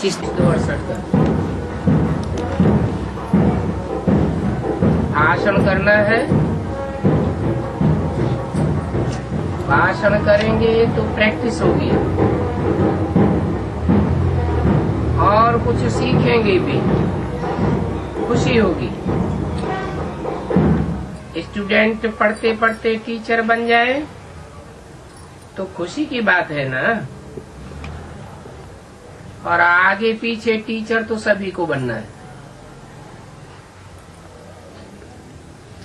25-68 का भाषण करना है। भाषण करेंगे तो प्रैक्टिस होगी और कुछ सीखेंगे भी, खुशी होगी। स्टूडेंट पढ़ते पढ़ते टीचर बन जाए तो खुशी की बात है ना। और आगे पीछे टीचर तो सभी को बनना है।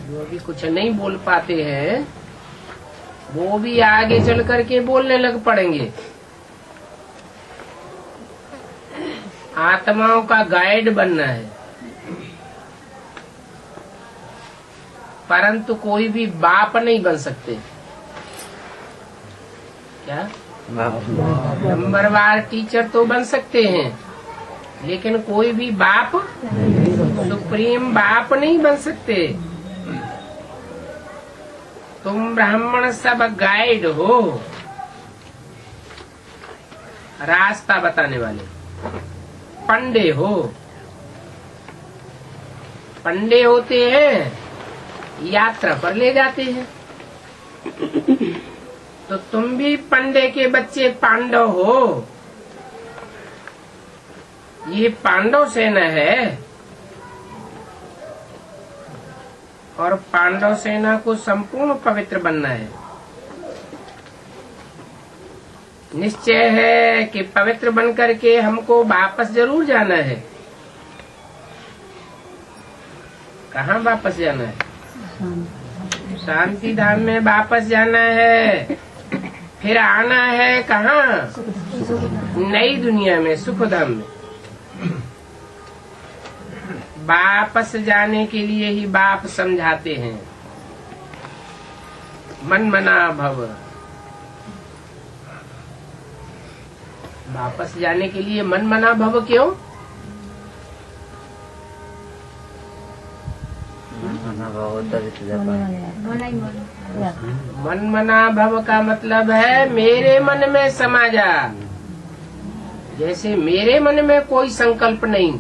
जो अभी कुछ नहीं बोल पाते हैं वो भी आगे चल करके बोलने लग पड़ेंगे। आत्माओं का गाइड बनना है, परंतु कोई भी बाप नहीं बन सकते। क्या नंबरवार टीचर तो बन सकते हैं, लेकिन कोई भी बाप, सुप्रीम बाप नहीं बन सकते। तुम ब्राह्मण सब गाइड हो, रास्ता बताने वाले पंडे हो। पंडे होते हैं, यात्रा पर ले जाते हैं। तो तुम भी पंडे के बच्चे पांडव हो। ये पांडव सेना है और पांडव सेना को संपूर्ण पवित्र बनना है। निश्चय है कि पवित्र बन करके हमको वापस जरूर जाना है। कहाँ वापस जाना है? शांति धाम में वापस जाना है। फिर आना है कहाँ? नई दुनिया में, सुख धाम में। वापस जाने के लिए ही बाप समझाते हैं, मन मना भव। वापस जाने के लिए मन मना भव क्यों? मन मना भव का मतलब है मेरे मन में समा जा। जैसे मेरे मन में कोई संकल्प नहीं,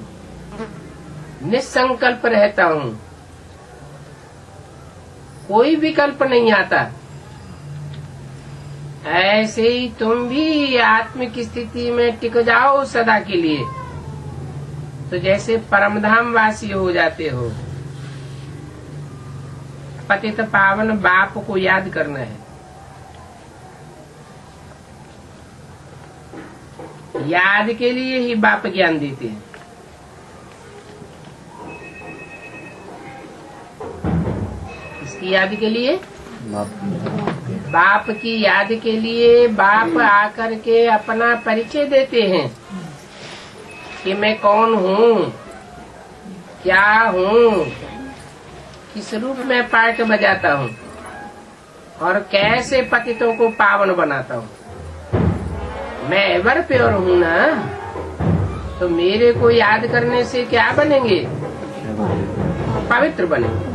निसंकल्प रहता हूँ, कोई विकल्प नहीं आता, ऐसे ही तुम भी आत्मिक स्थिति में टिक जाओ सदा के लिए। तो जैसे परमधाम वासी हो जाते हो। पतित पावन बाप को याद करना है। याद के लिए ही बाप ज्ञान देते हैं। इसकी याद के लिए, बाप की याद के लिए बाप आकर के अपना परिचय देते हैं कि मैं कौन हूँ, क्या हूँ, किस रूप में पार्ट बजाता हूँ और कैसे पतितों को पावन बनाता हूँ। मैं एवर प्योर हूँ ना, तो मेरे को याद करने से क्या बनेंगे? पवित्र बनेंगे।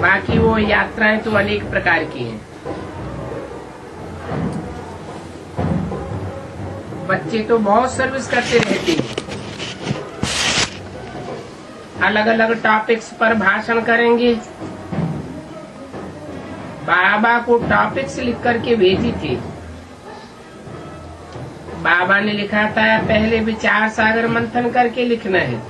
बाकी वो यात्राएं तो अनेक प्रकार की हैं। बच्चे तो बहुत सर्विस करते रहते हैं, अलग अलग टॉपिक्स पर भाषण करेंगे। बाबा को टॉपिक्स लिख करके भेजी थी। बाबा ने लिखा था पहले विचार सागर मंथन करके लिखना है।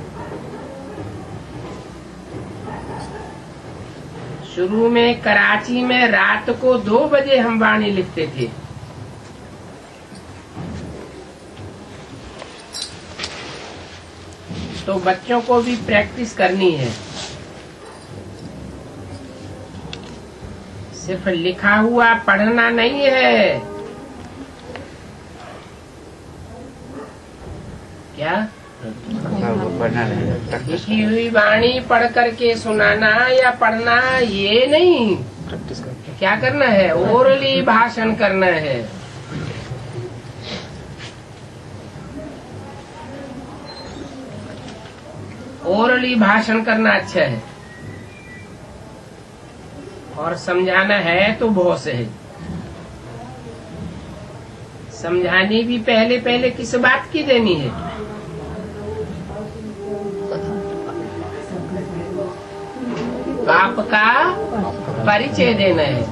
शुरू में कराची में रात को 2 बजे हम वाणी लिखते थे। तो बच्चों को भी प्रैक्टिस करनी है। सिर्फ लिखा हुआ पढ़ना नहीं है। क्या लिखी हुई वाणी पढ़ करके सुनाना या पढ़ना ये नहीं, क्या करना है? ओरली भाषण करना है। ओरली भाषण करना अच्छा है और समझाना है तो बहुत सहज। समझानी भी पहले पहले किस बात की देनी है? बाप का परिचय देना है।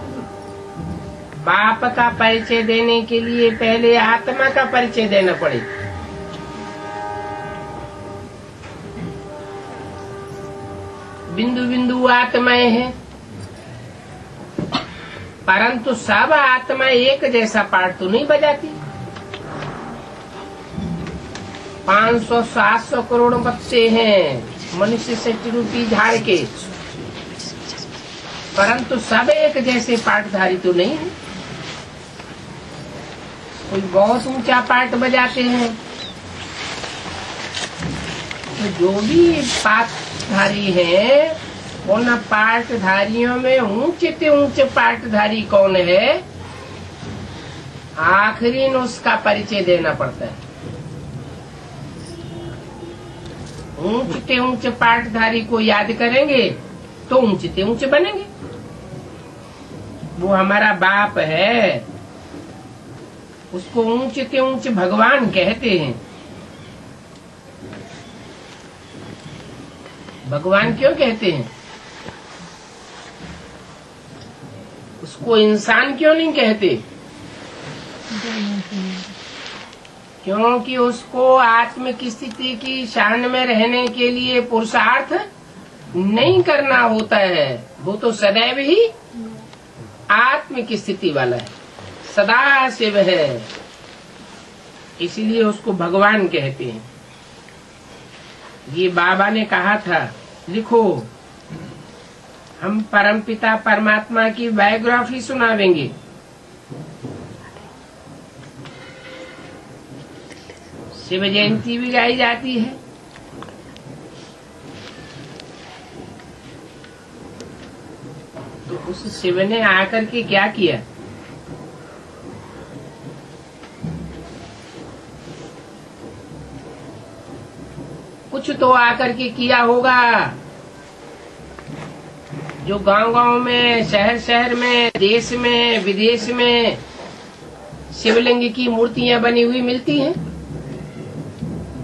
बाप का परिचय देने के लिए पहले आत्मा का परिचय देना पड़ेगा। बिंदु बिंदु आत्माएं हैं, परंतु सब आत्मा एक जैसा पाठ तो नहीं बजाती। 500-700 करोड़ बच्चे हैं मनुष्य से रूपी झाड़ के, परंतु सब एक जैसे पाठधारी तो नहीं है। कोई बहुत ऊंचा पाठ बजाते हैं, तो जो भी पाठधारी है उन पाठधारियों में ऊंचे से ऊंचे पाठधारी कौन है, आखिरी में उसका परिचय देना पड़ता है। ऊंचे से ऊंचे पाठधारी को याद करेंगे तो ऊंचे से ऊंचे बनेंगे। वो हमारा बाप है, उसको ऊंचे से ऊंचे भगवान कहते हैं। भगवान क्यों कहते हैं? उसको इंसान क्यों नहीं कहते? क्योंकि उसको आत्म की स्थिति की शान में रहने के लिए पुरुषार्थ नहीं करना होता है। वो तो सदैव ही आत्म की स्थिति वाला है, सदा शिव है, इसीलिए उसको भगवान कहते हैं। ये बाबा ने कहा था, लिखो हम परमपिता परमात्मा की बायोग्राफी सुनावेंगे। शिव जयंती भी गाई जाती है। तो उस शिव ने आकर के क्या किया? कुछ तो आकर के किया होगा। जो गांव-गांव में, शहर शहर में, देश में, विदेश में शिवलिंग की मूर्तियां बनी हुई मिलती हैं।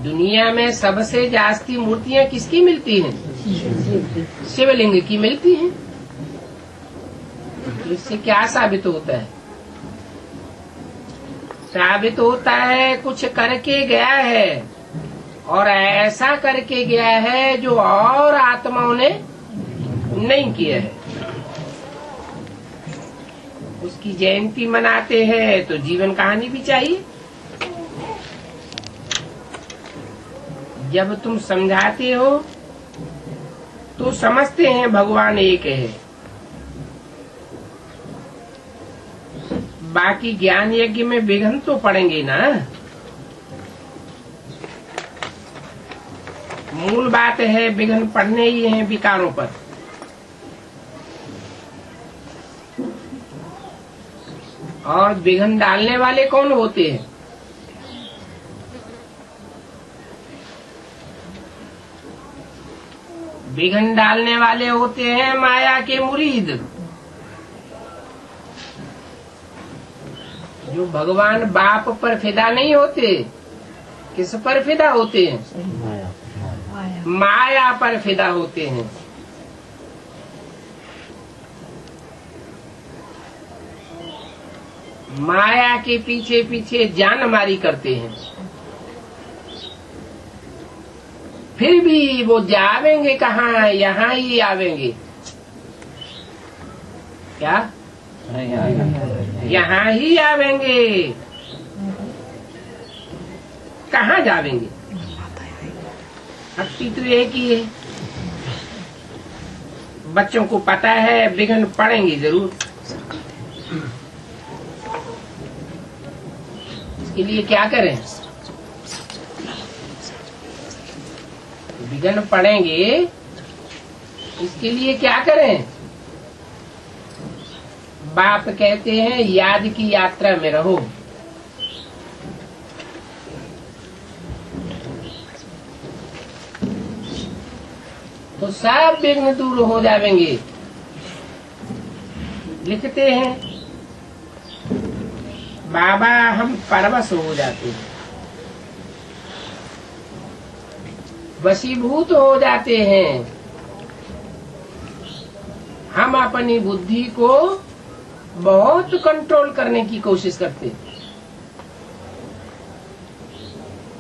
दुनिया में सबसे जास्ती मूर्तियां किसकी मिलती हैं? शिवलिंग की मिलती हैं। तो इससे क्या साबित होता है? साबित होता है कुछ करके गया है, और ऐसा करके गया है जो और आत्माओं ने नहीं किया है। उसकी जयंती मनाते हैं तो जीवन कहानी भी चाहिए। जब तुम समझाते हो तो समझते हैं भगवान एक है। बाकी ज्ञान यज्ञ में विघ्न तो पड़ेंगे ना। मूल बात है विघ्न पड़ने ही हैं विकारों पर। और विघ्न डालने वाले कौन होते हैं? विघ्न डालने वाले होते हैं माया के मुरीद, जो भगवान बाप पर फिदा नहीं होते। किस पर फिदा होते हैं? माया पर फिदा होते हैं। माया के पीछे पीछे जान मारी करते हैं। फिर भी वो जावेंगे कहाँ? यहाँ ही आवेंगे। क्या? यहाँ ही आवेंगे। कहाँ जावेंगे? शक्ति तो एक ही है। बच्चों को पता है विघ्न पड़ेंगे जरूर। इसके लिए क्या करें? विघ्न पड़ेंगे, इसके लिए क्या करें? बाप कहते हैं याद की यात्रा में रहो। तो सब विघ्न दूर हो जाएंगे। लिखते हैं, बाबा हम परवश हो जाते हैं, वशीभूत हो जाते हैं। हम अपनी बुद्धि को बहुत कंट्रोल करने की कोशिश करते हैं,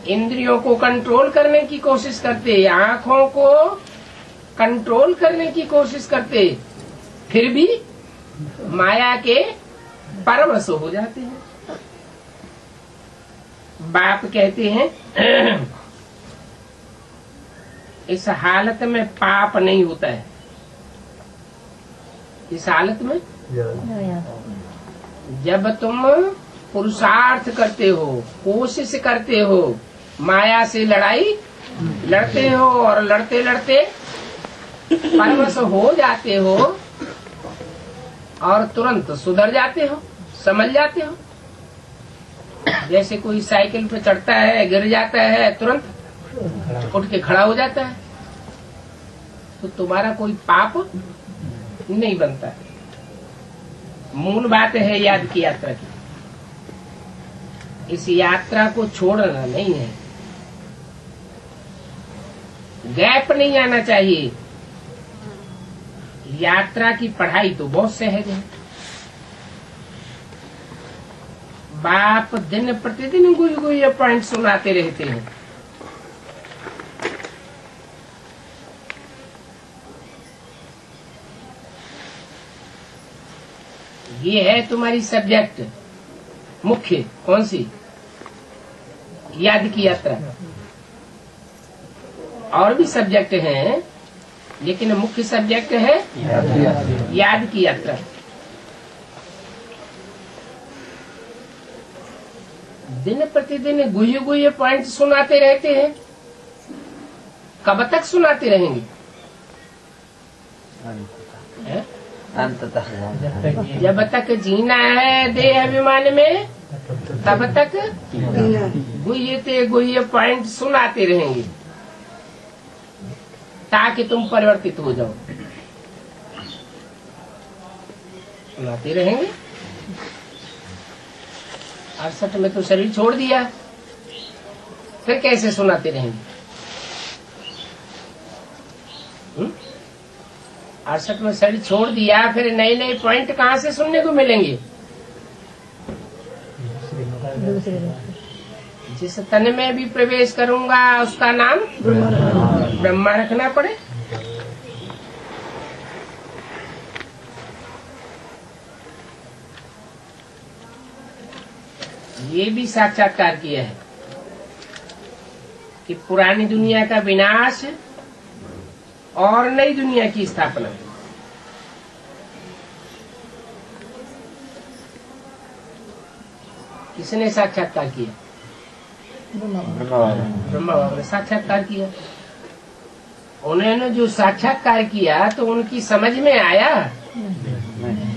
इंद्रियों को कंट्रोल करने की कोशिश करते, आंखों को कंट्रोल करने की कोशिश करते, फिर भी माया के परवश हो जाते हैं। बाप कहते हैं इस हालत में पाप नहीं होता है। इस हालत में जब तुम पुरुषार्थ करते हो, कोशिश करते हो, माया से लड़ाई लड़ते हो और लड़ते लड़ते परवश हो जाते हो और तुरंत सुधर जाते हो, समझ जाते हो। जैसे कोई साइकिल पे चढ़ता है, गिर जाता है, तुरंत उठ के खड़ा हो जाता है, तो तुम्हारा कोई पाप नहीं बनता। मूल बात है याद की यात्रा की, इस यात्रा को छोड़ना नहीं है, गैप नहीं आना चाहिए। यात्रा की पढ़ाई तो बहुत सहज है। बाप दिन प्रतिदिन कोई पॉइंट सुनाते रहते हैं। ये है तुम्हारी सब्जेक्ट मुख्य, कौन सी? याद की यात्रा। और भी सब्जेक्ट हैं, लेकिन मुख्य सब्जेक्ट है याद की यात्रा। दिन प्रतिदिन गुह्य गुह्य पॉइंट सुनाते रहते हैं। कब तक सुनाते रहेंगे? अंततः जब तक जीना है देह अभिमान में, तब तक गुह्य पॉइंट सुनाते रहेंगे ताकि तुम परिवर्तित हो जाओ। सुनाते रहेंगे। 68 में तो शरीर छोड़ दिया, फिर कैसे सुनाते रहेंगे? 68 में शरीर छोड़ दिया, फिर नए नए पॉइंट कहाँ से सुनने को मिलेंगे? जिस तन में भी प्रवेश करूंगा उसका नाम ब्रह्मा रखना पड़े। ये भी साक्षात्कार किया है कि पुरानी दुनिया का विनाश और नई दुनिया की स्थापना। किसने साक्षात्कार किया? ब्रह्मा बाबा ने साक्षात्कार किया। उन्होंने जो साक्षात्कार किया तो उनकी समझ में आया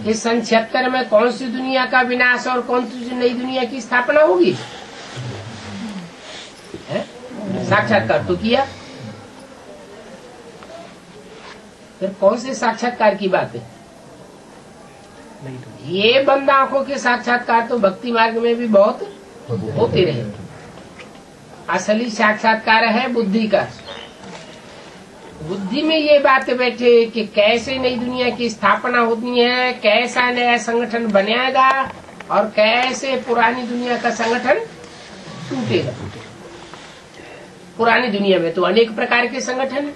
कि सन 76 में कौन सी दुनिया का विनाश और कौन सी नई दुनिया की स्थापना होगी। साक्षात्कार तो किया, फिर कौन से साक्षात्कार की बात है? ये बंद आंखों के साक्षात्कार तो भक्ति मार्ग में भी बहुत होते रहे। असली साक्षात्कार है बुद्धि का। बुद्धि में ये बात बैठे कि कैसे नई दुनिया की स्थापना होती है, कैसा नया संगठन बनेगा और कैसे पुरानी दुनिया का संगठन टूटेगा। पुरानी दुनिया में तो अनेक प्रकार के संगठन है।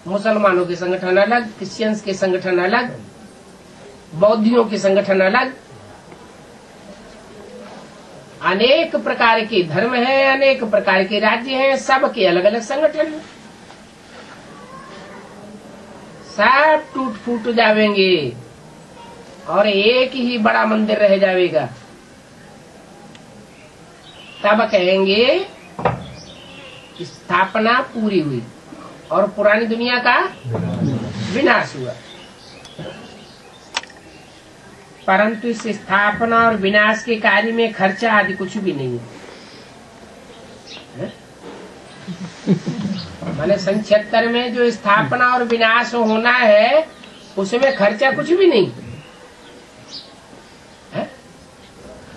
मुसलमानों के संगठन अलग, क्रिश्चियंस के संगठन अलग, बौद्धियों के संगठन अलग, अनेक प्रकार के धर्म हैं, अनेक प्रकार के राज्य हैं, सबके अलग अलग संगठन हैं। सब टूट फूट जावेंगे और एक ही बड़ा मंदिर रह जाएगा। तब कहेंगे स्थापना पूरी हुई और पुरानी दुनिया का विनाश हुआ। परंतु इस स्थापना और विनाश के कार्य में खर्चा आदि कुछ भी नहीं है। मैंने सन 76 में जो स्थापना और विनाश होना है उसमें खर्चा कुछ भी नहीं है।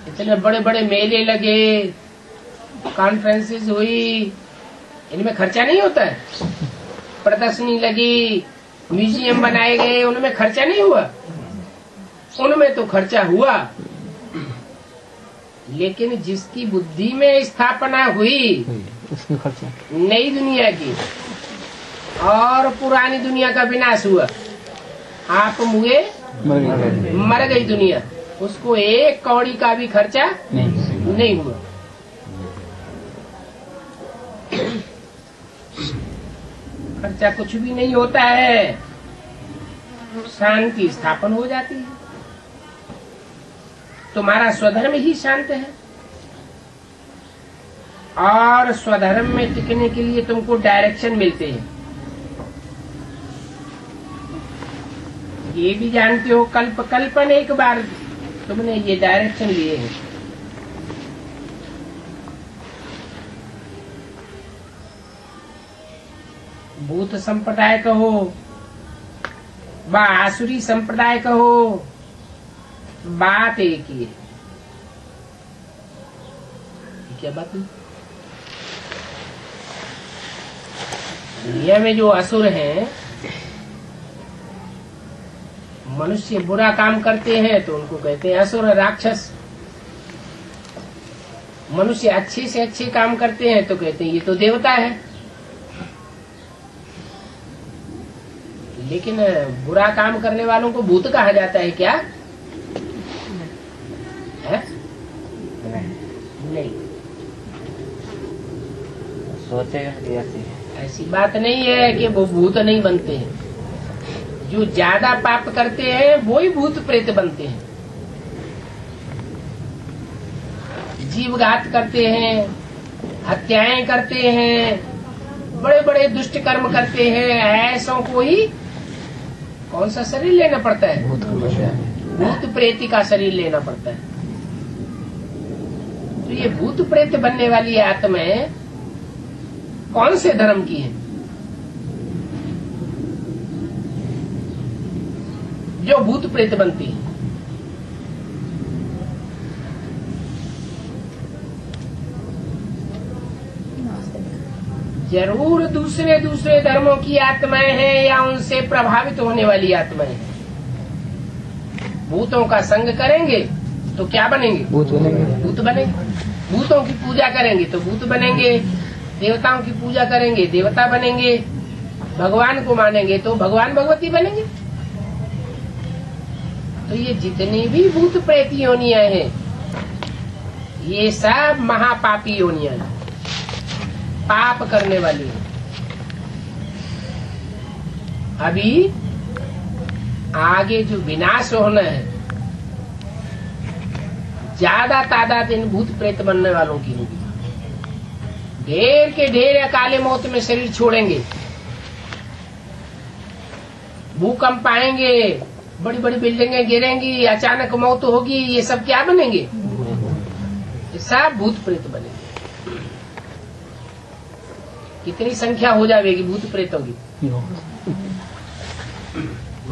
इतने बड़े बड़े मेले लगे, कॉन्फ्रेंसेस हुई, इनमें खर्चा नहीं होता है। प्रदर्शनी लगी, म्यूजियम बनाए गए, उनमें खर्चा नहीं हुआ। उनमें तो खर्चा हुआ, लेकिन जिसकी बुद्धि में स्थापना हुई उसमें खर्चा नई दुनिया की और पुरानी दुनिया का विनाश हुआ, आप मुए मर गई दुनिया, उसको एक कौड़ी का भी खर्चा नहीं हुआ। खर्चा कुछ भी नहीं होता है, शांति स्थापन हो जाती है। तुम्हारा स्वधर्म ही शांत है, और स्वधर्म में टिकने के लिए तुमको डायरेक्शन मिलते हैं। ये भी जानते हो, कल्पन एक बार तुमने ये डायरेक्शन लिए हैं। भूत संप्रदाय कहो बा आसुरी संप्रदाय कहो, बात एक ही है। क्या बात है? दुनिया में जो असुर हैं, मनुष्य बुरा काम करते हैं तो उनको कहते हैं असुर, राक्षस। मनुष्य अच्छे से अच्छे काम करते हैं तो कहते हैं ये तो देवता है। लेकिन बुरा काम करने वालों को भूत कहा जाता है क्या? है? नहीं, सोचेगा ऐसी बात नहीं है कि वो भूत नहीं बनते हैं। जो ज्यादा पाप करते हैं वो ही भूत प्रेत बनते हैं। जीवघात करते हैं, हत्याएं करते हैं, बड़े बड़े दुष्ट कर्म करते हैं, ऐसों को ही कौन सा शरीर लेना पड़ता है? भूत प्रेत का शरीर लेना पड़ता है। तो ये भूत प्रेत बनने वाली आत्माएं कौन से धर्म की है? जो भूत प्रेत बनती है। जरूर दूसरे दूसरे धर्मों की आत्माएं हैं या उनसे प्रभावित होने वाली आत्माएं हैं। भूतों का संग करेंगे तो क्या बनेंगे? भूत बनेंगे। भूत बनेंगे। भूतों की पूजा करेंगे तो भूत बनेंगे, देवताओं की पूजा करेंगे देवता बनेंगे, भगवान को मानेंगे तो भगवान भगवती बनेंगे। तो ये जितनी भी भूत प्रेत योनियां हैं, ये सब महापापी योनियां हैं, पाप करने वाली है। अभी आगे जो विनाश होना है, ज्यादा तादाद इन भूत प्रेत बनने वालों की होगी। ढेर के ढेर अकाले मौत में शरीर छोड़ेंगे, भूकंप आएंगे, बड़ी बड़ी बिल्डिंगें गिरेंगी, अचानक मौत होगी, ये सब क्या बनेंगे? ये सब भूत प्रेत बनेंगे। कितनी संख्या हो जाएगी भूत प्रेतों की?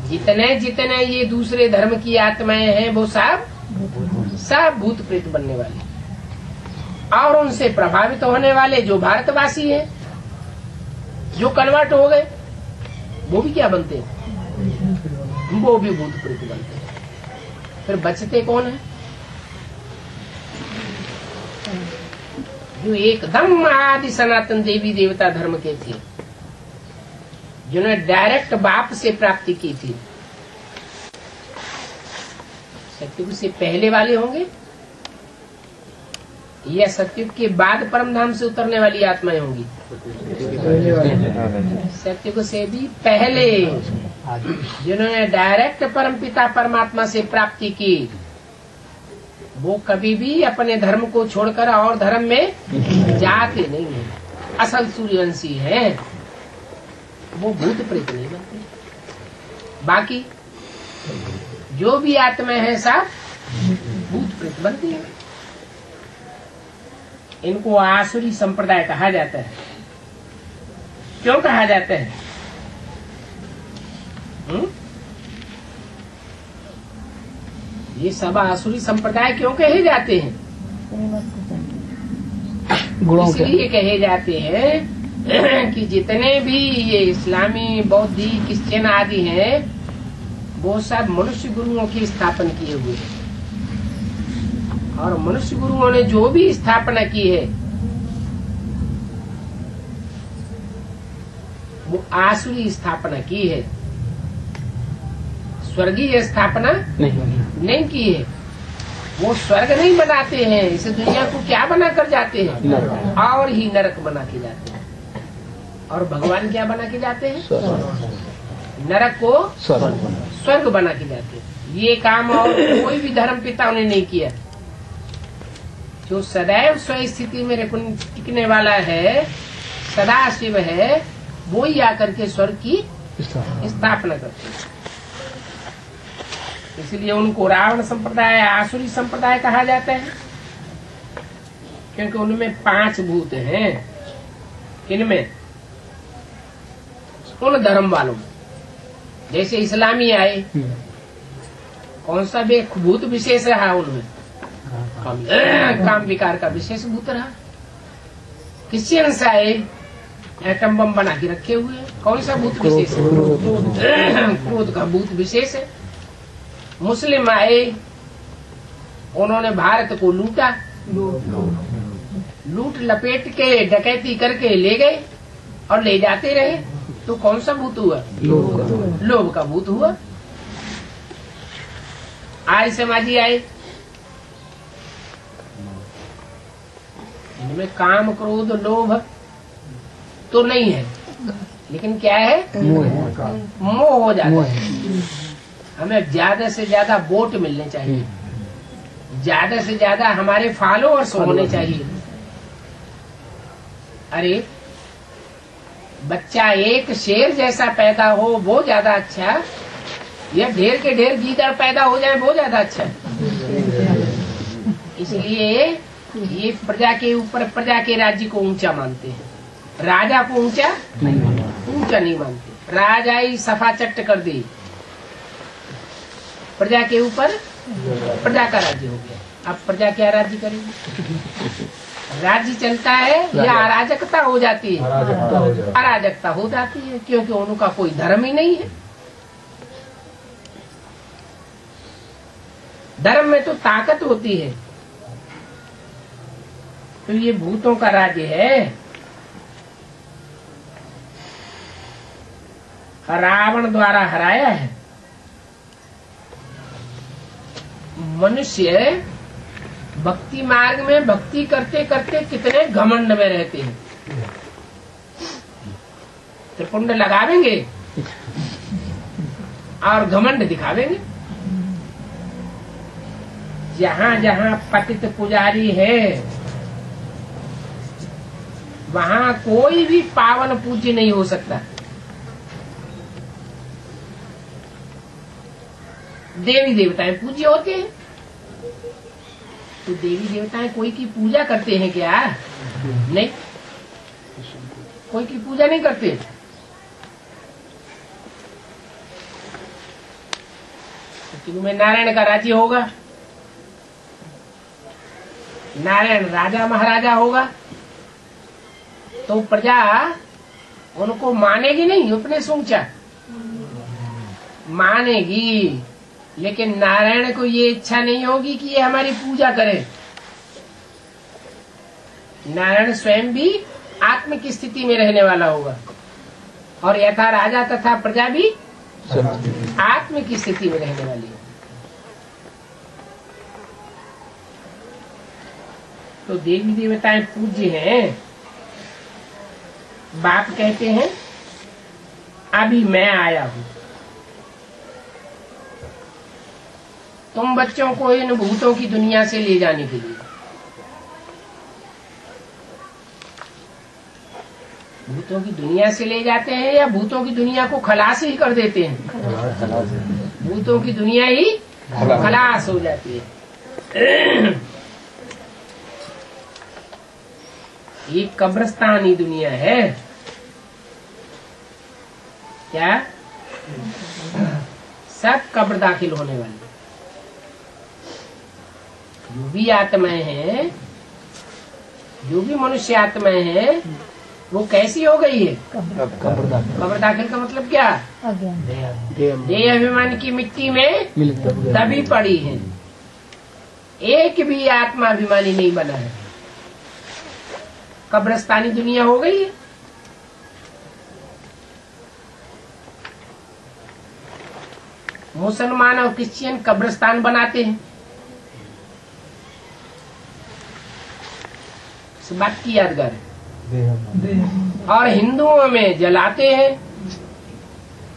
जितने जितने ये दूसरे धर्म की आत्माएं हैं वो सब भूत प्रेत बनने वाले, और उनसे प्रभावित होने वाले जो भारतवासी हैं, जो कन्वर्ट हो गए, वो भी क्या बनते हैं? वो भी भूत प्रेत बनते हैं। फिर बचते कौन है? जो एकदम आदि सनातन देवी देवता धर्म के थे, जिन्होंने डायरेक्ट बाप से प्राप्ति की थी। सत्युग से पहले वाले होंगे या सत्युग के बाद परम धाम से उतरने वाली आत्माएं होंगी? सत्युग से भी पहले, जिन्होंने डायरेक्ट परम पिता परमात्मा से प्राप्ति की, वो कभी भी अपने धर्म को छोड़कर और धर्म में जाते नहीं है। असल सूर्यवंशी है, वो भूत प्रेत नहीं बनते। बाकी जो भी आत्मा है सब भूत प्रेत बनती है। इनको आसुरी संप्रदाय कहा जाता है। क्यों कहा जाता है? ये सब आसुरी संप्रदाय क्यों कहे जाते हैं? गुणों के इसलिए कहे जाते हैं कि जितने भी ये इस्लामी, बौद्धी, क्रिश्चियन आदि हैं, वो सब मनुष्य गुरुओं की स्थापना किए हुए हैं। और मनुष्य गुरुओं ने जो भी स्थापना की है वो आसुरी स्थापना की है, स्वर्गीय स्थापना नहीं की है। वो स्वर्ग नहीं बनाते हैं, इस दुनिया को क्या बना कर जाते हैं? और ही नरक बना के जाते हैं। और भगवान क्या बना के जाते हैं? नरक को स्वर्ग बना के जाते हैं। ये काम और कोई भी धर्म पिताओं ने नहीं किया। जो सदैव स्व स्थिति में टिकने वाला है, सदा शिव है, वो ही आकर के स्वर्ग की स्थापना करते हैं। इसलिए उनको रावण संप्रदाय, आसुरी संप्रदाय कहा जाता है, क्योंकि उनमें 5 भूत हैं। किनमें? उन धर्म वालों में। जैसे इस्लामी आए, कौन सा भी भूत विशेष रहा उनमें? काम विकार का विशेष भूत रहा। क्रिश्चियंस आए, एटम बम बना के रखे हुए हैं, कौन सा भूत विशेष है? क्रोध का भूत विशेष है। मुस्लिम आए, उन्होंने भारत को लूटा, लूट लपेट के डकैती करके ले गए और ले जाते रहे, तो कौन सा भूत हुआ? लोभ का भूत हुआ। आर्य समाजी आए, इनमें काम, क्रोध, लोभ तो नहीं है, लेकिन क्या है? मोह हो जाता है। हमें ज्यादा से ज्यादा वोट मिलने चाहिए, ज्यादा से ज्यादा हमारे फॉलोअर्स होने चाहिए। अरे बच्चा एक शेर जैसा पैदा हो वो ज्यादा अच्छा, या ढेर के ढेर गीदड़ पैदा हो जाए वो ज्यादा अच्छा। इसलिए ये प्रजा के ऊपर, प्रजा के राज्य को ऊंचा मानते हैं, राजा को ऊंचा नहीं मानते। राजा ही सफा चट्ट कर दी, प्रजा के ऊपर प्रजा का राज्य हो गया। अब प्रजा क्या राज्य करेगी? राज्य चलता है या अराजकता हो जाती है? अराजकता हो जाती है, क्योंकि उनका कोई धर्म ही नहीं है। धर्म में तो ताकत होती है। तो ये भूतों का राज्य है। रावण द्वारा हराया है। मनुष्य भक्ति मार्ग में भक्ति करते करते कितने घमंड में रहते हैं। त्रिपुंड लगावेंगे और घमंड दिखावेंगे। जहाँ जहाँ पतित पुजारी है, वहाँ कोई भी पावन पूज्य नहीं हो सकता। देवी देवताएं पूज्य होते हैं, तो देवी देवताएं कोई की पूजा करते हैं क्या? नहीं, कोई की पूजा नहीं करते। तो में नारायण का राज्य होगा, नारायण राजा महाराजा होगा, तो प्रजा उनको मानेगी नहीं, अपने से ऊंचा मानेगी। लेकिन नारायण को ये इच्छा नहीं होगी कि ये हमारी पूजा करे। नारायण स्वयं भी आत्म की स्थिति में रहने वाला होगा, और यथा राजा तथा प्रजा भी आत्म की स्थिति में रहने वाली है। तो देवी देवताएं पूज्य हैं। बाप कहते हैं अभी मैं आया हूँ, तुम बच्चों को इन भूतों की दुनिया से ले जाने के लिए। भूतों की दुनिया से ले जाते हैं या भूतों की दुनिया को खलास ही कर देते हैं? भूतों की दुनिया ही खलास हो जाती है। ये कब्रिस्तानी दुनिया है क्या? सब कब्र दाखिल होने वाले। जो भी आत्माएं हैं, जो भी मनुष्य आत्माएं हैं, वो कैसी हो गई है? कब्र दाखिल का मतलब क्या? देह अभिमान की मिट्टी में दबी पड़ी है। एक भी आत्मा अभिमानी नहीं बना है। कब्रस्तानी दुनिया हो गई है। मुसलमान और क्रिश्चियन कब्रिस्तान बनाते हैं। इस बात की यादगार है। और हिंदुओं में जलाते हैं,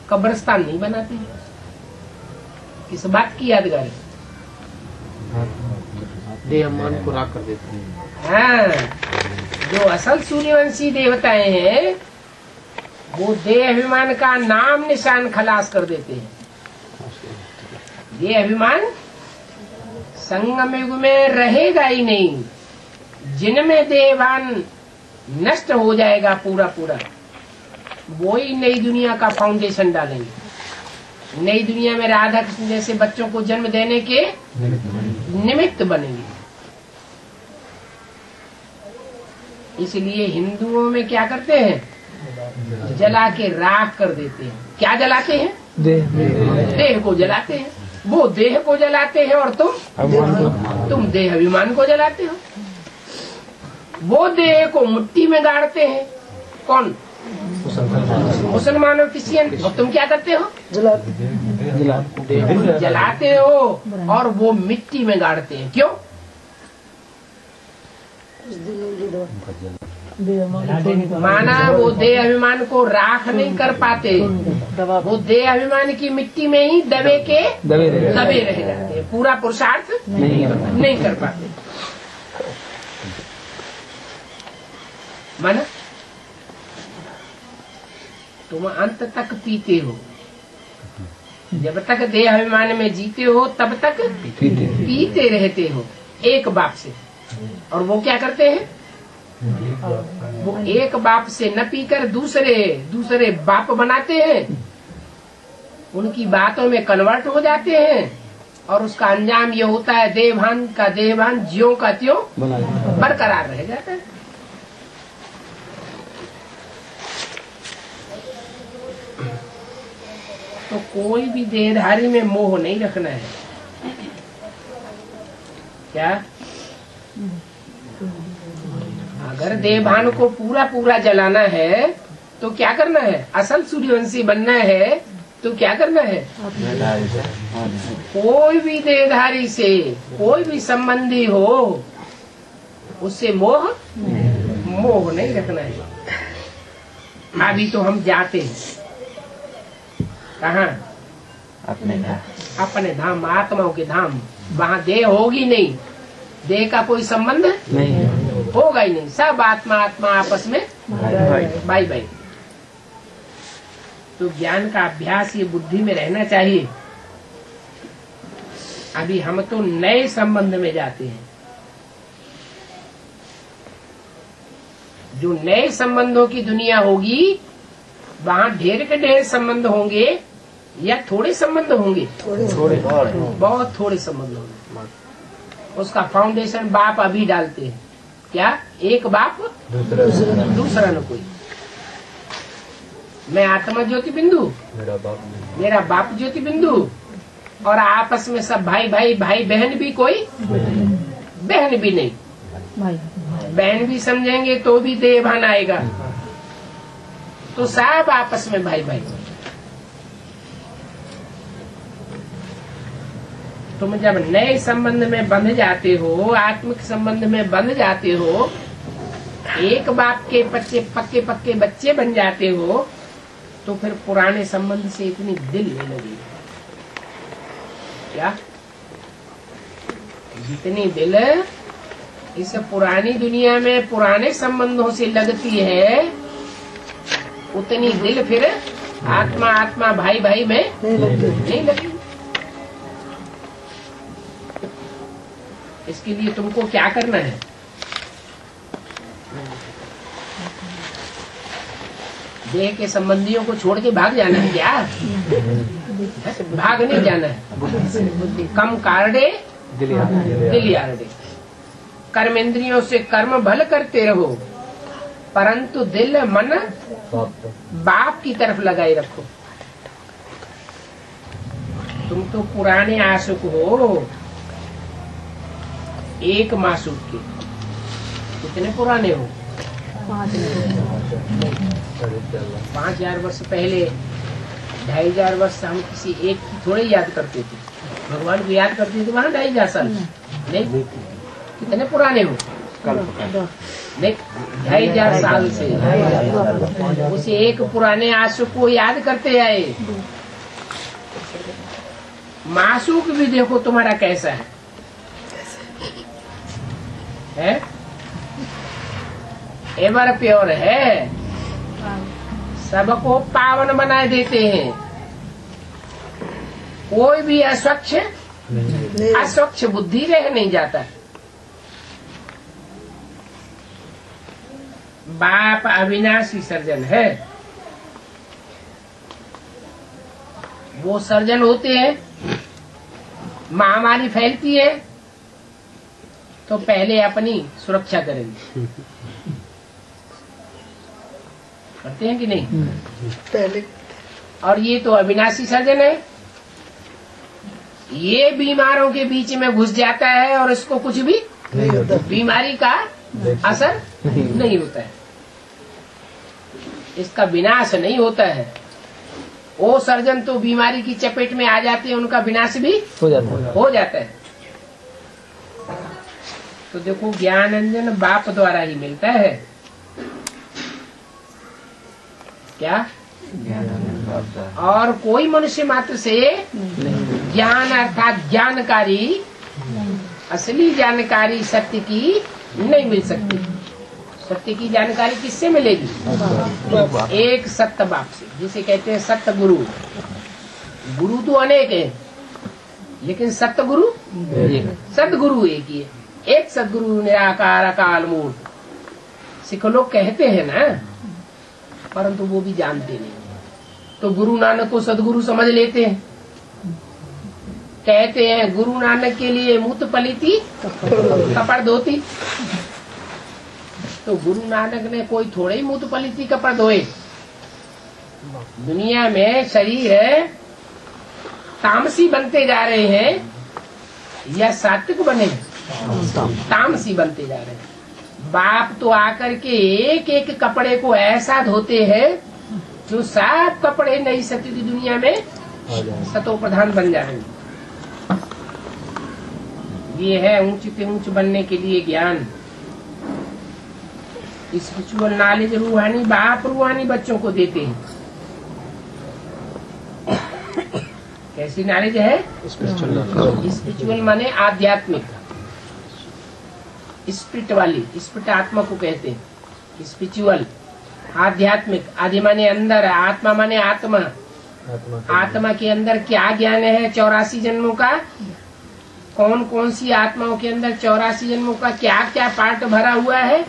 कब्रिस्तान नहीं बनाते हैं। किस बात की यादगार है? देह मन को राख कर देते हैं। हाँ, जो असल सूर्यवंशी देवताएं हैं वो देह अभिमान का नाम निशान खलास कर देते हैं। देह अभिमान संगम युग में रहेगा ही नहीं। जिनमें देहभान नष्ट हो जाएगा पूरा पूरा, वो ही नई दुनिया का फाउंडेशन डालेंगे। नई दुनिया में राधा कृष्ण जैसे बच्चों को जन्म देने के निमित्त बनेंगे। इसलिए हिंदुओं में क्या करते हैं? जला के राख कर देते हैं। क्या जलाते हैं? देह को जलाते हैं। वो देह को जलाते हैं और तुम देह अभिमान को जलाते हो। वो देह को मिट्टी में गाड़ते हैं। कौन? मुसलमान और क्रिश्चियन। और तुम क्या करते हो? जलाते हो और वो मिट्टी में गाड़ते हैं। क्यों? माना वो देह अभिमान को राख नहीं कर पाते, वो देह अभिमान की मिट्टी में ही दबे रह जाते हैं। पूरा पुरुषार्थ नहीं कर पाते। माना तुम अंत तक पीते हो। जब तक देह अभिमान में जीते हो तब तक पीते रहते हो एक बाप से। और वो क्या करते हैं? वो एक बाप से न पीकर दूसरे बाप बनाते हैं। उनकी बातों में कन्वर्ट हो जाते हैं और उसका अंजाम ये होता है देहभान ज्यों का त्यों बरकरार रह जाता है। तो कोई भी देहधारी में मोह नहीं रखना है। क्या? अगर देहभान को पूरा जलाना है तो क्या करना है? असल सूर्यवंशी बनना है तो क्या करना है? कोई भी देहधारी से कोई भी संबंधी हो उससे मोह नहीं रखना है। अभी तो हम जाते हैं कहाँ? अपने धाम, आत्माओं के धाम। वहाँ देह होगी नहीं, देह का कोई संबंध नहीं होगा ही नहीं। सब आत्मा आपस में भाई। तो ज्ञान का अभ्यास ये बुद्धि में रहना चाहिए। अभी हम तो नए संबंध में जाते हैं। जो नए संबंधों की दुनिया होगी वहाँ ढेर के ढेर संबंध होंगे या थोड़े संबंध होंगे? बहुत थोड़े संबंध होंगे। उसका फाउंडेशन बाप अभी डालते हैं। क्या? एक बाप दूसरा न कोई। मैं आत्मा ज्योति बिंदु, मेरा बाप ज्योति बिंदु, और आपस में सब भाई बहन भी कोई बहन भी नहीं। बहन भी समझेंगे तो भी देहभान आएगा। तो सब आपस में भाई। तुम जब नए संबंध में बंध जाते हो, आत्मिक संबंध में बंध जाते हो, एक बाप के पक्के बच्चे बन जाते हो, तो फिर पुराने संबंध से इतनी दिल नहीं लगेगी। क्या? जितनी दिल इस पुरानी दुनिया में पुराने संबंधों से लगती है, उतनी दिल फिर आत्मा भाई में नहीं लगेगी। इसके लिए तुमको क्या करना है? देह के संबंधियों को छोड़ के भाग जाना है। क्या? भाग नहीं जाना है। कम कारडे दिलियारडे। कर्मेंद्रियों से कर्म भल करते रहो, परंतु दिल मन बाप की तरफ लगाए रखो। तुम तो पुराने आशुक हो, एक मासूक के। कितने पुराने हो? 5000 वर्ष पहले, 2500 वर्ष हम किसी एक की थोड़े याद करते थे, भगवान को याद करते थे वहाँ 2500 साल। नहीं, कितने पुराने हो? नहीं, 2500 साल से उसे एक पुराने आशुक को याद करते आए। मासूक भी देखो तुम्हारा कैसा है? एवर प्योर है, सबको पावन बनाए देते हैं। कोई भी अस्वच्छ बुद्धि रह नहीं जाता। बाप अविनाशी सर्जन है। वो सर्जन होते हैं, महामारी फैलती है तो पहले अपनी सुरक्षा करेंगे। करते हैं कि नहीं? पहले। और ये तो अविनाशी सर्जन है। ये बीमारों के बीच में घुस जाता है और इसको कुछ भी बीमारी का असर नहीं होता है, इसका विनाश नहीं होता है। वो सर्जन तो बीमारी की चपेट में आ जाते हैं, उनका विनाश भी हो जाता है। तो देखो, ज्ञान अंजन बाप द्वारा ही मिलता है। क्या? और कोई मनुष्य मात्र से ज्ञान अर्थात जानकारी, असली जानकारी सत्य की नहीं मिल सकती। सत्य की जानकारी किससे मिलेगी? एक सत्य बाप से, जिसे कहते हैं सत्य गुरु। गुरु तो अनेक है, लेकिन सत्य गुरु सदगुरु एक ही है। एक सदगुरु निराकार अकाल मूर्त। सिख लोग कहते हैं ना, परंतु वो भी जानते नहीं। तो गुरु नानक को सदगुरु समझ लेते हैं। कहते हैं गुरु नानक के लिए मूत पलीती कपड़ धोती। तो गुरु नानक ने कोई थोड़े ही मूत पलीती कपड़ धोए। दुनिया में शरीर है, तामसी बनते जा रहे हैं या सात्विक बने? तामसी बनते जा रहे हैं। बाप तो आकर के एक एक कपड़े को ऐसा धोते हैं जो सब कपड़े नई सती की दुनिया में सतो प्रधान बन जा रहे हैं। ये है ऊंच से ऊंच बनने के लिए ज्ञान। स्पिरिचुअल नॉलेज रूहानी बाप रूहानी बच्चों को देते हैं। कैसी नॉलेज है? स्पिरिचुअल माने आध्यात्मिक, स्पिरिट वाली, स्पिरिट आत्मा को कहते हैं। स्पिरिचुअल आध्यात्मिक, आदि माने अंदर, आत्मा माने आत्मा। आत्मा के अंदर क्या ज्ञान है? 84 जन्मों का। कौन कौन सी आत्माओं के अंदर 84 जन्मों का क्या क्या पार्ट भरा हुआ है?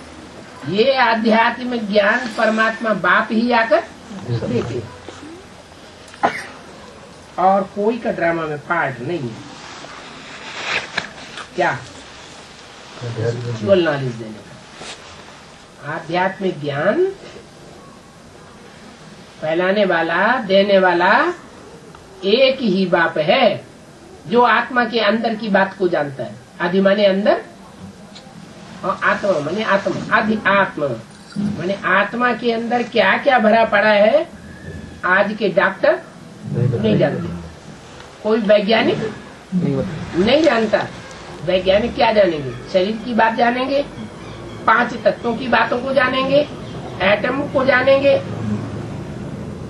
ये आध्यात्मिक ज्ञान परमात्मा बाप ही आकर देते। और कोई का ड्रामा में पार्ट नहीं है। क्या? स्पिरिचुअल नॉलेज देने का। आध्यात्मिक ज्ञान फैलाने वाला, देने वाला एक ही बाप है, जो आत्मा के अंदर की बात को जानता है। आदि माने अंदर और आत्मा माने आत्मा। आदि आत्मा माने आत्मा के अंदर क्या क्या भरा पड़ा है आज के डॉक्टर नहीं जानते। कोई वैज्ञानिक नहीं जानता। वैज्ञानिक क्या जानेंगे? शरीर की बात जानेंगे, 5 तत्वों की बातों को जानेंगे, एटम को जानेंगे,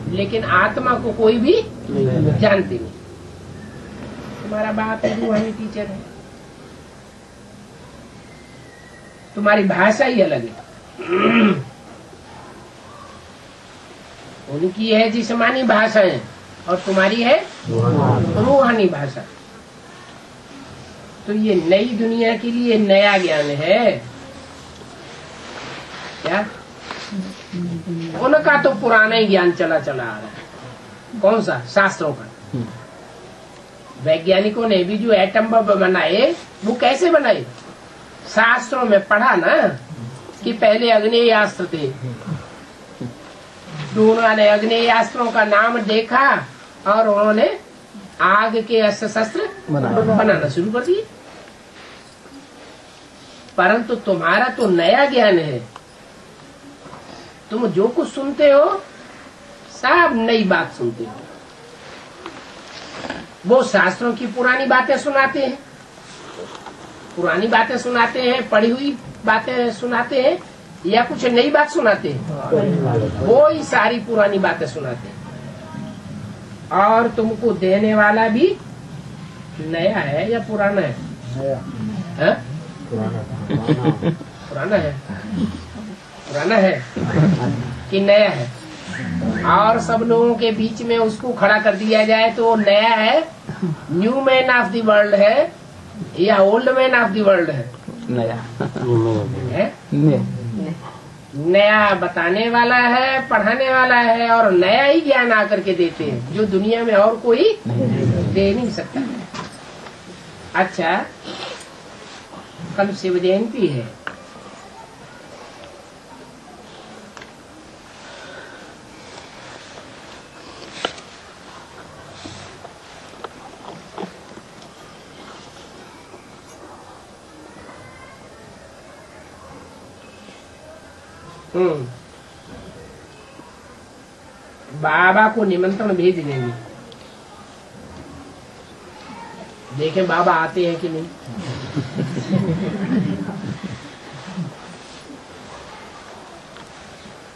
लेकिन आत्मा को कोई भी जानते नहीं। तुम्हारा बाप रूहानी टीचर है, तुम्हारी भाषा ही अलग है। उनकी है जिस्मानी भाषाएं और तुम्हारी है रूहानी भाषा। तो ये नई दुनिया के लिए नया ज्ञान है। क्या? उनका तो पुराना ही ज्ञान चला चला आ रहा है। कौन सा? शास्त्रों का। वैज्ञानिकों ने भी जो एटम बम बनाए वो कैसे बनाई? शास्त्रों में पढ़ा ना कि पहले अग्नेयास्त्र थे, उन्होंने अग्नेयास्त्रों का नाम देखा और उन्होंने आग के अस्त्र शस्त्र बनाना शुरू कर दिए। परंतु तुम्हारा तो नया ज्ञान है, तुम जो कुछ सुनते हो सब नई बात सुनते हो। वो शास्त्रों की पुरानी बातें सुनाते हैं, पुरानी बातें सुनाते हैं, पढ़ी हुई बातें सुनाते हैं, या कुछ नई बात सुनाते हैं? वो ही सारी पुरानी बातें सुनाते हैं। और तुमको देने वाला भी नया है या पुराना है? नया। पुराना है। पुराना है कि नया है? और सब लोगों के बीच में उसको खड़ा कर दिया जाए तो नया है, new man of the world है या old man of the world है? नया है? नया बताने वाला है, पढ़ाने वाला है, और नया ही ज्ञान आकर के देते हैं जो दुनिया में और कोई दे नहीं सकता। अच्छा, कल शिव जयंती है, बाबा को निमंत्रण भेज देंगे, देखें बाबा आते हैं कि नहीं।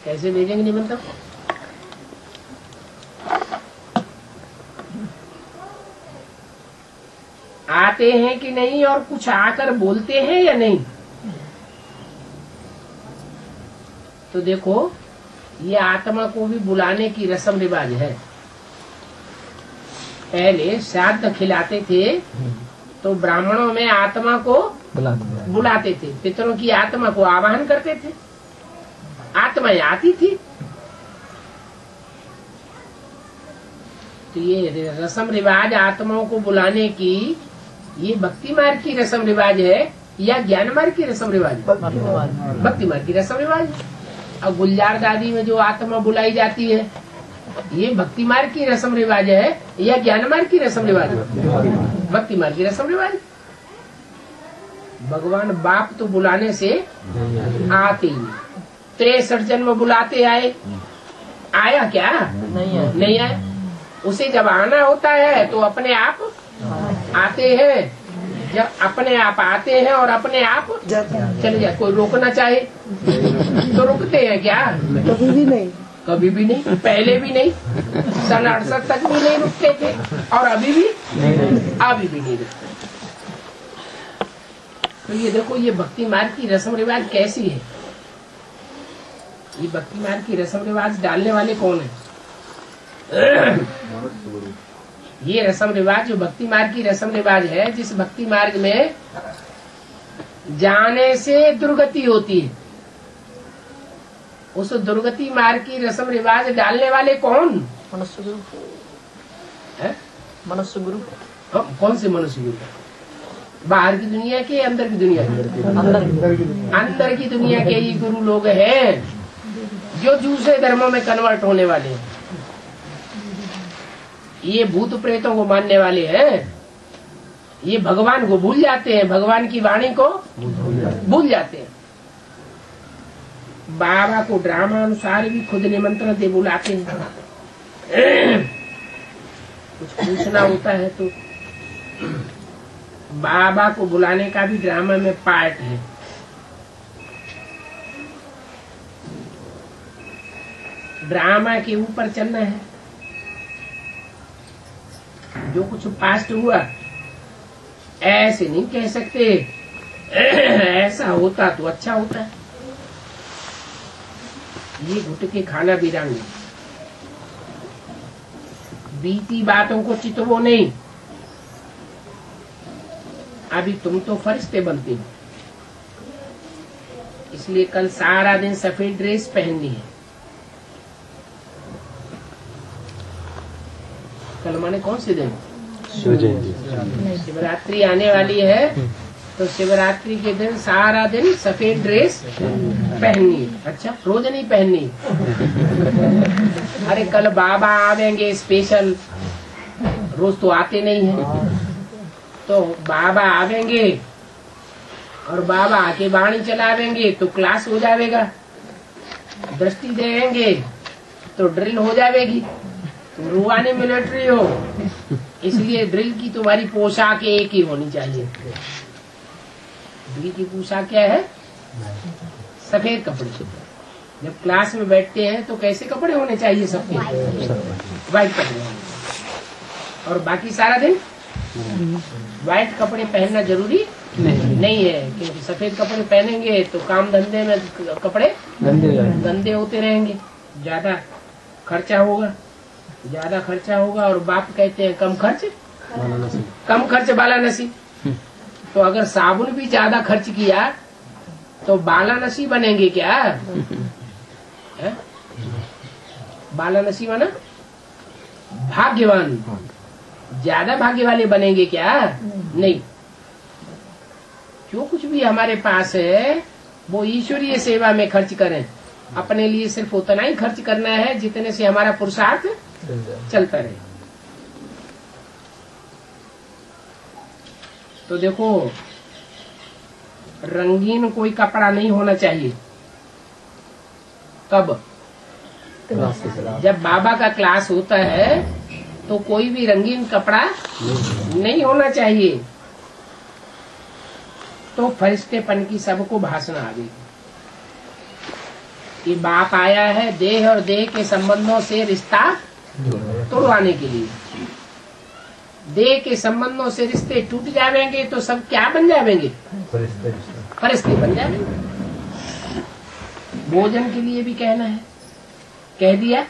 कैसे भेजेंगे निमंत्रण? आते हैं कि नहीं, और कुछ आकर बोलते हैं या नहीं? तो देखो, ये आत्मा को भी बुलाने की रस्म रिवाज है। पहले श्राद्ध खिलाते थे तो ब्राह्मणों में आत्मा को बुलाते थे, पितरों की आत्मा को आवाहन करते थे, आत्माएं आती थी। तो ये रस्म रिवाज आत्माओं को बुलाने की, ये भक्ति मार्ग की रस्म रिवाज है या ज्ञान मार्ग की रस्म रिवाज है? भक्ति मार्ग की रस्म रिवाज है। और गुलजार दादी में जो आत्मा बुलाई जाती है, ये भक्ति मार्ग की रस्म रिवाज है या ज्ञान मार्ग की रस्म रिवाज है? भक्ति मार्ग की रस्म रिवाज। भगवान बाप तो बुलाने से आते ही 63 जन्म बुलाते आए, आया क्या? नहीं आया। उसे जब आना होता है तो अपने आप आते हैं, जब अपने आप आते हैं और अपने आप चले जाते। कोई रोकना चाहे तो रुकते हैं क्या? कभी भी नहीं, कभी भी नहीं, पहले भी नहीं, सन 68 तक भी नहीं रुकते थे, और अभी भी नहीं रुकते। तो ये देखो, ये भक्ति मार्ग की रस्म रिवाज कैसी है। ये भक्ति मार्ग की रस्म रिवाज डालने वाले कौन है? ये रस्म रिवाज, जो भक्ति मार्ग की रस्म रिवाज है, जिस भक्ति मार्ग में जाने से दुर्गति होती है, उस दुर्गति मार्ग की रस्म रिवाज डालने वाले कौन? मनुष्य गुरु। मनुष्य गुरु। कौन से मनुष्य गुरु? बाहर की दुनिया के, अंदर की दुनिया के? अंदर की दुनिया के ही गुरु लोग हैं जो दूसरे धर्मों में कन्वर्ट होने वाले हैं। ये भूत प्रेतों को मानने वाले हैं, ये भगवान को भूल जाते हैं, भगवान की वाणी को भूल जाते हैं। बाबा को ड्रामा अनुसार भी खुद निमंत्रण दे बुलाते हैं। कुछ पूछना होता है तो बाबा को बुलाने का भी ड्रामा में पार्ट है। ड्रामा के ऊपर चलना है। जो कुछ पास्ट हुआ ऐसे नहीं कह सकते, ऐसा होता तो अच्छा होता। ये घुट के खाना बिरांगी, बीती बातों को चितवो नहीं। अभी तुम तो फरिश्ते बनते हो, इसलिए कल सारा दिन सफेद ड्रेस पहननी है। कल माने कौन से दिन? शिव जयंती। शिवरात्रि आने वाली है, तो शिवरात्रि के दिन सारा दिन सफेद ड्रेस पहननी। अच्छा, रोज नहीं पहननी। अरे कल बाबा आवेंगे स्पेशल, रोज तो आते नहीं है। तो बाबा आवेंगे और बाबा आके वाणी चलावेंगे तो क्लास हो जाएगा, दृष्टि देंगे तो ड्रिल हो जाएगी। तुम रूहानी मिलिट्री हो, इसलिए ड्रिल की तुम्हारी पोशाक एक ही होनी चाहिए। ड्रिल की पोशाक क्या है? सफेद कपड़े। जब क्लास में बैठते हैं तो कैसे कपड़े होने चाहिए? सबके व्हाइट कपड़े। और बाकी सारा दिन व्हाइट कपड़े पहनना जरूरी नहीं है, क्योंकि सफेद कपड़े पहनेंगे तो काम धंधे में कपड़े गंदे होते रहेंगे, ज्यादा खर्चा होगा। और बाप कहते हैं कम खर्च बाला नसी। तो अगर साबुन भी ज्यादा खर्च किया तो बाला नसी बनेंगे क्या? है? बाला नसी माना भाग्यवान, ज्यादा भाग्य वाले बनेंगे क्या? नहीं। जो कुछ भी हमारे पास है वो ईश्वरीय सेवा में खर्च करें। अपने लिए सिर्फ उतना ही खर्च करना है जितने से हमारा पुरुषार्थ चलता रहे। तो देखो, रंगीन कोई कपड़ा नहीं होना चाहिए। कब? जब बाबा का क्लास होता है तो कोई भी रंगीन कपड़ा नहीं होना चाहिए। तो फरिश्तेपन की सबको भाषण आ गई कि बाप आया है देह और देह के संबंधों से रिश्ता तोड़वाने के लिए। देह के संबंधों से रिश्ते टूट जाएंगे तो सब क्या बन जाएंगे? फरिश्ते बन जाएंगे। भोजन के लिए भी कहना है, कह दिया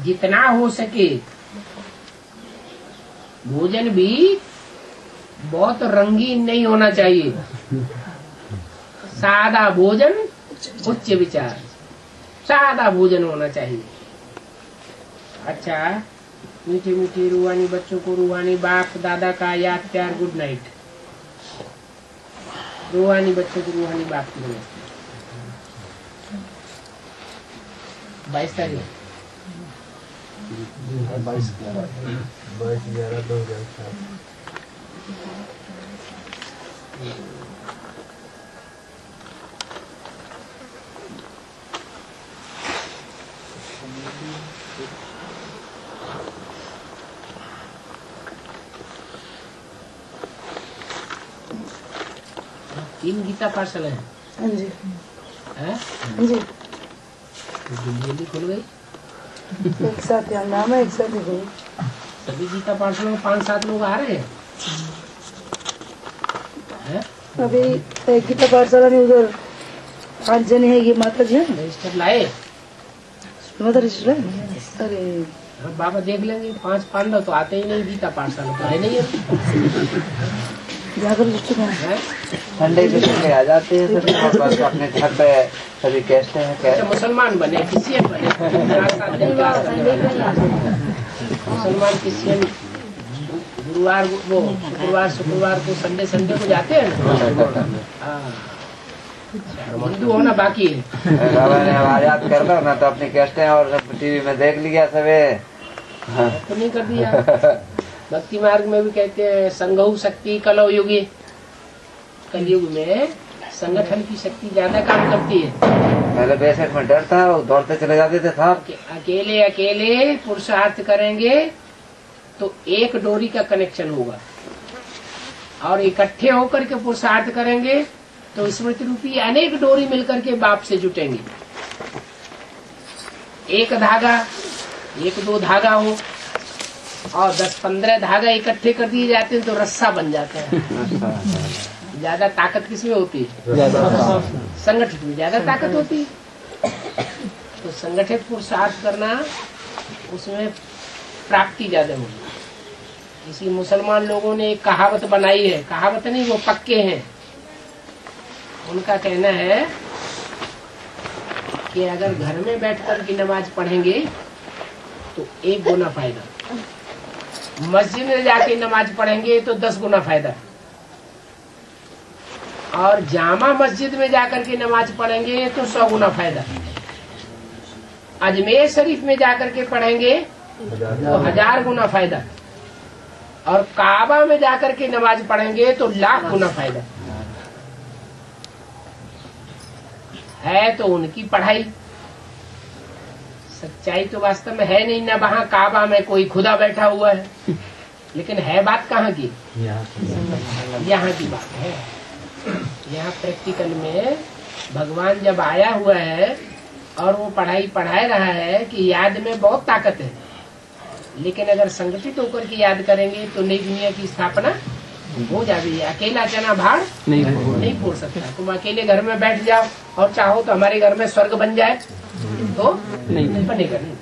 जितना हो सके भोजन भी बहुत रंगीन नहीं होना चाहिए। सादा भोजन उच्च विचार, सादा भोजन होना चाहिए। अच्छा, मीठी मीठी रूहानी बच्चों को रूहानी बाप दादा का याद प्यार गुड नाइट। रूहानी बच्चों को रूहानी बाप की नमस्ते। 22 तारीख 22/11/2004। तीन गीता पार्सल है। हाँ जी, हैं? हाँ जी। जल्दी खुल गई। एक साथ यहाँ नाम है, एक साथ ही गई। सभी गीता पार्सल में 5-7 लोग आ रहे हैं। अभी एक गीता पाठशाला में उधर 5 जने है। ये माता जी है, रजिस्टर लाए? माता रजिस्टर है। अरे बाबा देख लेंगे। 5 पांडव तो आते ही नहीं गीता पाठशाला तो है नहीं है। जाकर रजिस्टर है। संडे के संडे आ जाते हैं सभी, और बस अपने घर पे सभी कहते हैं। अच्छा, मुसलमान बने, क्रिश्चियन बने। मुसलमान क्रिश्चियन गुरुवार वो शुक्रवार को संडे को जाते हैं ना। हिंदू होना बाकी है। बाबा ने याद कर लो ना, तो अपनी कैस्टें और टीवी में देख लिया सबे। तो नहीं कर दिया। भक्ति मार्ग में भी कहते हैं संघऊ शक्ति कलौ युगी। कलयुग में संगठन की शक्ति ज्यादा काम करती है। पहले बेशक में डर था, दौड़ते चले जाते थे साहब। अकेले पुरुषार्थ करेंगे तो एक डोरी का कनेक्शन होगा, और इकट्ठे होकर के पुरुषार्थ करेंगे तो स्मृति रूपी अनेक डोरी मिलकर के बाप से जुटेंगी। एक धागा, 1-2 धागा हो और 10-15 धागा इकट्ठे कर दिए जाते हैं तो रस्सा बन जाता है। ज्यादा ताकत किसमें होती है? संगठित में ज्यादा ताकत होती है। तो संगठित पुरुषार्थ करना, उसमें प्राप्ति ज्यादा होगी। इसलिए मुसलमान लोगों ने एक कहावत बनाई है, कहावत नहीं, वो पक्के हैं। उनका कहना है कि अगर घर में बैठकर की नमाज पढ़ेंगे तो 1 गुना फायदा, मस्जिद में जाके नमाज पढ़ेंगे तो 10 गुना फायदा। और जामा मस्जिद में जाकर के नमाज पढ़ेंगे तो 100 गुना फायदा। अजमेर शरीफ में जाकर के पढ़ेंगे तो 1000 गुना फायदा, और काबा में जाकर के नमाज पढ़ेंगे तो 1,00,000 गुना फायदा। है तो उनकी पढ़ाई, सच्चाई तो वास्तव में है नहीं ना। वहाँ काबा में कोई खुदा बैठा हुआ है, लेकिन है बात कहाँ की? यहाँ की बात है। यहाँ प्रैक्टिकल में भगवान जब आया हुआ है और वो पढ़ाई पढ़ा रहा है कि याद में बहुत ताकत है, लेकिन अगर संगठित होकर के याद करेंगे तो नई दुनिया की स्थापना हो जाएगी। अकेला चना भाड़ नहीं फोड़ सकता। तुम अकेले घर में बैठ जाओ और चाहो तो हमारे घर में स्वर्ग बन जाए तो नहीं बनेगा, नहीं।